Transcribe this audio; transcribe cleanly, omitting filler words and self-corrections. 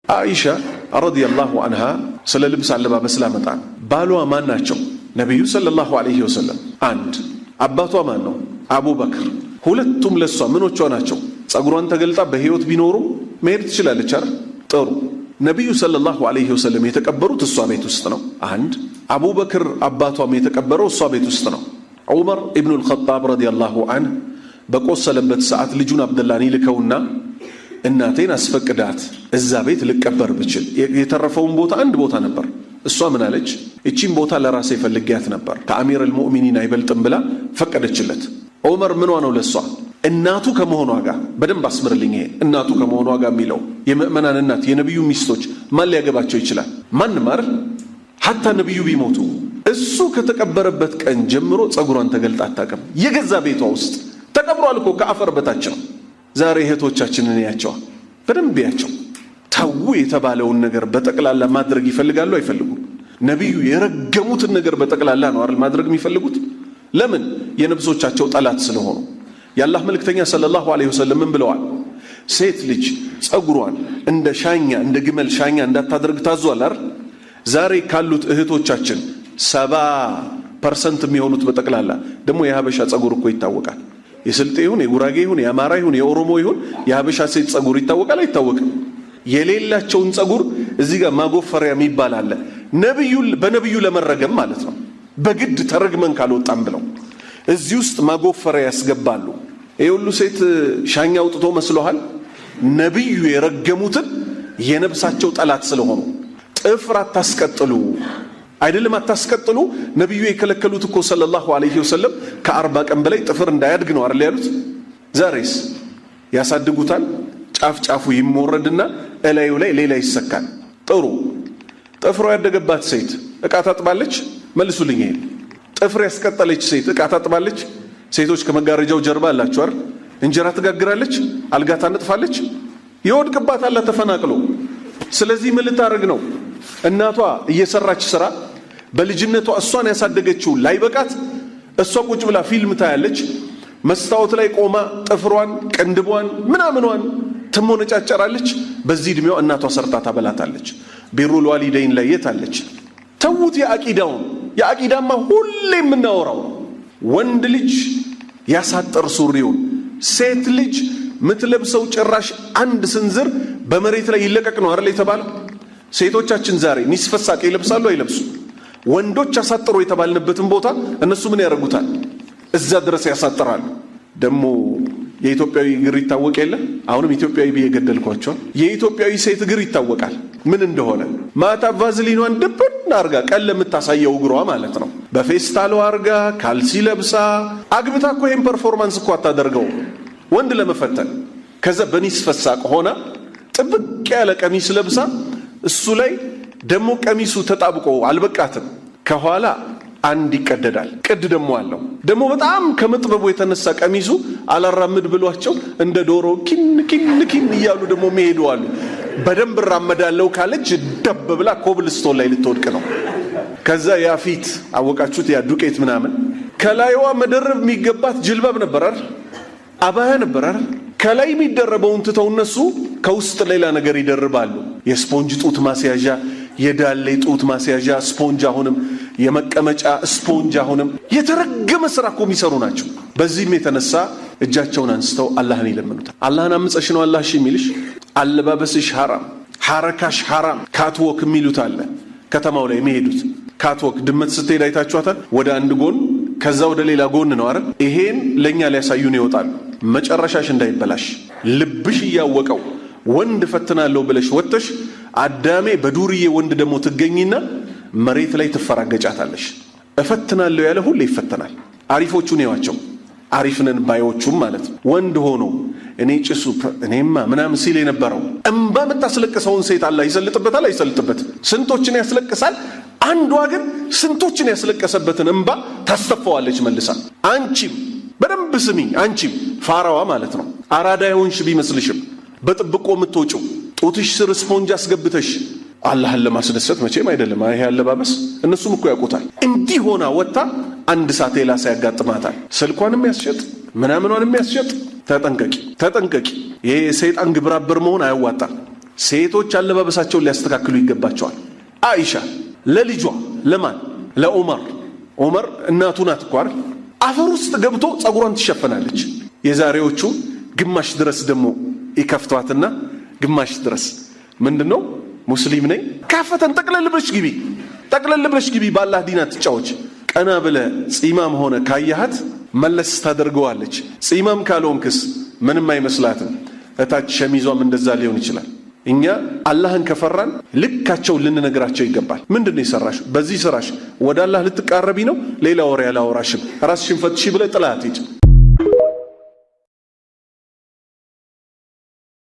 አይሻ ረዲየላሁ ዐንሃ ስለ ልብስ አለባበስ ላመጣን። ባሏ ማን ናቸው? ነቢዩ ሰለላሁ ዐለይሂ ወሰለም። አንድ አባቷ ማን ነው? አቡበክር። ሁለቱም ለሷ ምኖቿ ናቸው? ጸጉሯን ተገልጣ በህይወት ቢኖሩ መሄድ ትችላለች አይደል? ጥሩ። ነቢዩ ሰለላሁ ዐለይሂ ወሰለም የተቀበሩት እሷ ቤት ውስጥ ነው። አንድ አቡበክር አባቷም የተቀበረው እሷ ቤት ውስጥ ነው። ዑመር ኢብኑል ኸጣብ ረዲየላሁ ዐንሁ በቆሰለበት ሰዓት ልጁን አብደላን ይልከውና እናቴን አስፈቅዳት እዛ ቤት ልቀበር ብችል። የተረፈውን ቦታ አንድ ቦታ ነበር። እሷ ምን አለች? እቺን ቦታ ለራሴ ፈልጊያት ነበር ከአሚር አልሙእሚኒን አይበልጥም ብላ ፈቀደችለት። ዑመር ምኗ ነው ለሷ? እናቱ ከመሆኗ ጋር። በደንብ አስምርልኝ ይሄ እናቱ ከመሆኗ ጋር የሚለው። የምእመናን እናት የነቢዩ ሚስቶች ማን ሊያገባቸው ይችላል? ማንም አይደል? ሐታ ነቢዩ ቢሞቱ እሱ ከተቀበረበት ቀን ጀምሮ ጸጉሯን ተገልጣ አታውቅም። የገዛ ቤቷ ውስጥ ተቀብሯል እኮ ከአፈር በታች ነው። ዛሬ እህቶቻችንን ያቸው በደንብ ያቸው። ተው የተባለውን ነገር በጠቅላላ ማድረግ ይፈልጋሉ አይፈልጉም? ነቢዩ የረገሙትን ነገር በጠቅላላ ነው አይደል ማድረግ የሚፈልጉት? ለምን? የነብሶቻቸው ጠላት ስለሆኑ። የአላህ መልእክተኛ ሰለላሁ ዐለይሂ ወሰለም ምን ብለዋል? ሴት ልጅ ጸጉሯን እንደ ሻኛ እንደ ግመል ሻኛ እንዳታደርግ ታዟል አይደል? ዛሬ ካሉት እህቶቻችን 70% የሚሆኑት በጠቅላላ ደግሞ የሀበሻ ጸጉር እኮ ይታወቃል። የስልጤ ይሁን የጉራጌ ይሁን የአማራ ይሁን የኦሮሞ ይሁን የሀበሻ ሴት ጸጉር ይታወቃል አይታወቅም? የሌላቸውን ጸጉር እዚህ ጋር ማጎፈሪያ የሚባል አለ። በነብዩ ለመረገም ማለት ነው። በግድ ተረግመን ካልወጣም ብለው እዚህ ውስጥ ማጎፈሪያ ያስገባሉ። ይሄ ሁሉ ሴት ሻኛ አውጥቶ መስሎሃል? ነብዩ የረገሙትን የነብሳቸው ጠላት ስለሆኑ ጥፍር አታስቀጥሉ አይደለም አታስቀጥሉ። ነብዩ የከለከሉት እኮ ሰለላሁ ዐለይሂ ወሰለም ከ40 ቀን በላይ ጥፍር እንዳያድግ ነው አይደል ያሉት? ዛሬስ ያሳድጉታል። ጫፍ ጫፉ ይሞረድና እላዩ ላይ ሌላ ይሰካል። ጥሩ ጥፍሯ ያደገባት ሴት ዕቃ ታጥባለች? መልሱልኝ። ይሄ ጥፍር ያስቀጠለች ሴት ዕቃ ታጥባለች? ሴቶች ከመጋረጃው ጀርባ አላችሁ አይደል? እንጀራ ትጋግራለች፣ አልጋ ታነጥፋለች፣ ይወድቅባታል ተፈናቅሎ። ስለዚህ ምን ልታረግ ነው? እናቷ እየሰራች ስራ በልጅነቷ እሷን ያሳደገችው ላይበቃት እሷ ቁጭ ብላ ፊልም ታያለች። መስታወት ላይ ቆማ ጥፍሯን ቅንድቧን ምናምኗን ትሞነጫጨራለች። በዚህ እድሜዋ እናቷ ሰርታ ታበላታለች። ቢሩል ዋሊደይን ላይ የታለች? ተውት የአቂዳውን። የአቂዳማ ሁሌ የምናወራው ወንድ ልጅ ያሳጠር ሱሪውን፣ ሴት ልጅ ምትለብሰው ጭራሽ አንድ ስንዝር በመሬት ላይ ይለቀቅ ነው አይደል የተባለው? ሴቶቻችን ዛሬ ኒስፈሳቅ ይለብሳሉ አይለብሱ? ወንዶች አሳጥሩ የተባልንበትን ቦታ እነሱ ምን ያደርጉታል? እዛ ድረስ ያሳጥራሉ። ደግሞ የኢትዮጵያዊ እግር ይታወቅ የለ? አሁንም ኢትዮጵያዊ ብዬ ገደልኳቸው። የኢትዮጵያዊ ሴት እግር ይታወቃል ምን እንደሆነ። ማታ ቫዝሊኗን ድብን አርጋ ቀን ለምታሳየው እግሯ ማለት ነው። በፌስታሉ አርጋ ካልሲ ለብሳ አግብታ እኮ ይሄን ፐርፎርማንስ እኮ አታደርገው ወንድ ለመፈተን። ከዛ በኒስፈሳቅ ሆና ጥብቅ ያለ ቀሚስ ለብሳ እሱ ላይ ደግሞ ቀሚሱ ተጣብቆ አልበቃትም። ከኋላ አንድ ይቀደዳል። ቅድ ደግሞ አለው። ደግሞ በጣም ከመጥበቡ የተነሳ ቀሚሱ አላራምድ ብሏቸው እንደ ዶሮ ኪን ኪን ኪን እያሉ ደግሞ መሄዱ አሉ። በደንብ ራመዳለው ካለች ደብ ብላ ኮብልስቶን ላይ ልትወድቅ ነው። ከዛ ያፊት አወቃችሁት? ያ ዱቄት ምናምን ከላይዋ መደረብ የሚገባት ጅልባብ ነበር አይደል? አባያ ነበር አይደል? ከላይ የሚደረበውን ትተው እነሱ ከውስጥ ሌላ ነገር ይደርባሉ። የስፖንጅ ጡት ማስያዣ፣ የዳሌ ጡት ማስያዣ ስፖንጅ፣ አሁንም የመቀመጫ ስፖንጅ፣ አሁንም የተረገመ ስራ እኮ የሚሰሩ ናቸው። በዚህም የተነሳ እጃቸውን አንስተው አላህን ይለምኑታል። አላህን አምፀሽ ነው አላህ እሺ የሚልሽ? አለባበስሽ ሐራም፣ ሐረካሽ ሐራም። ካትወክ የሚሉት አለ ከተማው ላይ የሚሄዱት ካትወክ። ድመት ስትሄድ አይታችኋታል? ወደ አንድ ጎን ከዛ ወደ ሌላ ጎን ነው አይደል? ይሄን ለኛ ሊያሳዩን ይወጣሉ። መጨረሻሽ እንዳይበላሽ ልብሽ እያወቀው ወንድ ፈትናለሁ ብለሽ ወጥተሽ አዳሜ በዱርዬ ወንድ ደግሞ ትገኝና መሬት ላይ ትፈራገጫታለሽ። እፈትናለሁ ያለ ሁሉ ይፈተናል። አሪፎቹን ይዋቸው፣ አሪፍነን ባዮቹም ማለት ወንድ ሆኖ እኔ ጭሱ እኔማ ምናምን ሲል የነበረው እንባ የምታስለቅሰውን ሴት አላህ ይሰልጥበታል አይሰልጥበት? ስንቶችን ያስለቅሳል። አንዷ ግን ስንቶችን ያስለቀሰበትን እንባ ታስተፋዋለች መልሳ። አንቺም በደንብ ስሚ፣ አንቺም ፋራዋ ማለት ነው። አራዳ የሆንሽ ቢመስልሽም በጥብቆ የምትወጪው ጡትሽ ስር ስፖንጅ አስገብተሽ አላህን ለማስደሰት መቼም አይደለም። ይሄ አለባበስ እነሱም እኮ ያውቁታል። እንዲህ ሆና ወጣ አንድ ሰዓት ሌላ ያጋጥማታል። ስልኳንም ያስሸጥ ምናምኗንም ያስሸጥ። ተጠንቀቂ ተጠንቀቂ። ይሄ የሰይጣን ግብረ አበር መሆን አያዋጣም። ሴቶች አለባበሳቸውን ሊያስተካክሉ ይገባቸዋል። አይሻ ለልጇ ለማን ለዑመር እናቱ ናት እኮ አይደል? አፈር ውስጥ ገብቶ ጸጉሯን ትሸፈናለች። የዛሬዎቹ ግማሽ ድረስ ደግሞ ይከፍቷትና ግማሽ ድረስ ምንድነው ሙስሊም ነኝ ካፈተን ጠቅለል ብለሽ ግቢ ባላህ ዲን አትጫወች። ቀና ብለ ጺማም ሆነ ካያሃት መለስ ታደርገዋለች። ጺማም ካልሆንክስ ምንም አይመስላትም። እታች ሸሚዟም እንደዛ ሊሆን ይችላል። እኛ አላህን ከፈራን ልካቸው ልንነግራቸው ይገባል። ምንድነው የሰራሽ? በዚህ ስራሽ ወደ አላህ ልትቃረቢ ነው? ሌላ ወሬ አላወራሽም። ራስሽን ፈትሺ ብለ ጥላት ሂድ።